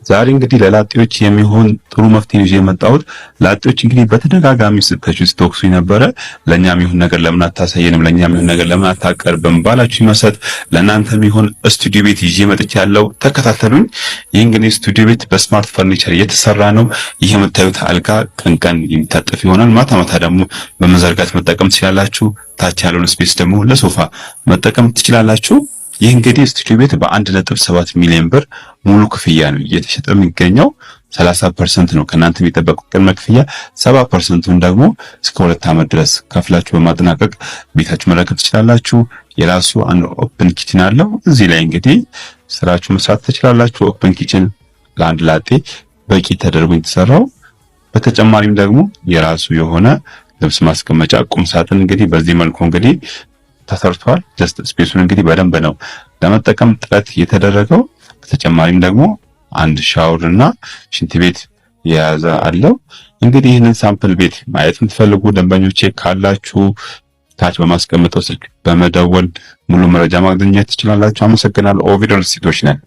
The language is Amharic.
ዛሬ እንግዲህ ለላጤዎች የሚሆን ጥሩ መፍትሄ ይዤ የመጣሁት ላጤዎች እንግዲህ በተደጋጋሚ ስትወቅሱኝ ነበረ። ለኛም ይሁን ነገር ለምን አታሳየንም፣ ለኛም ይሁን ነገር ለምን አታቀርብም ባላችሁ መሰረት ለእናንተም ይሁን ስቱዲዮ ቤት ይዤ መጥቻለሁ። ተከታተሉኝ። ይህ እንግዲህ ስቱዲዮ ቤት በስማርት ፈርኒቸር የተሰራ ነው። ይህ የምታዩት አልጋ ቀን ቀን የሚታጠፍ ይሆናል። ማታ ማታ ደግሞ በመዘርጋት መጠቀም ትችላላችሁ። ታች ያለውን ስፔስ ደግሞ ለሶፋ መጠቀም ትችላላችሁ። ይህ እንግዲህ ስቱዲዮ ቤት በ1.7 ሚሊዮን ብር ሙሉ ክፍያ ነው እየተሸጠ የሚገኘው። 30% ነው ከናንተ የሚጠበቀው ቅድመ ክፍያ፣ 70%ን ደግሞ እስከ 2 ዓመት ድረስ ከፍላችሁ በማጠናቀቅ ቤታችሁ መረከብ ትችላላችሁ። የራሱ አንድ ኦፕን ኪችን አለው። እዚህ ላይ እንግዲህ ስራችሁ መስራት ትችላላችሁ። ኦፕን ኪችን ለአንድ ላጤ በቂ ተደርጎ የተሰራው። በተጨማሪም ደግሞ የራሱ የሆነ ልብስ ማስቀመጫ ቁም ሳጥን እንግዲህ በዚህ መልኩ እንግዲህ ተሰርቷል። ጀስት ስፔሱን እንግዲህ በደንብ ነው ለመጠቀም ጥረት የተደረገው። በተጨማሪም ደግሞ አንድ ሻወር እና ሽንት ቤት የያዘ አለው። እንግዲህ ይህንን ሳምፕል ቤት ማየት የምትፈልጉ ደንበኞቼ ካላችሁ ታች በማስቀመጠው ስልክ በመደወል ሙሉ መረጃ ማግኘት ትችላላችሁ። አመሰግናለሁ። ኦቪድ ሪል ስቴቶች ነን።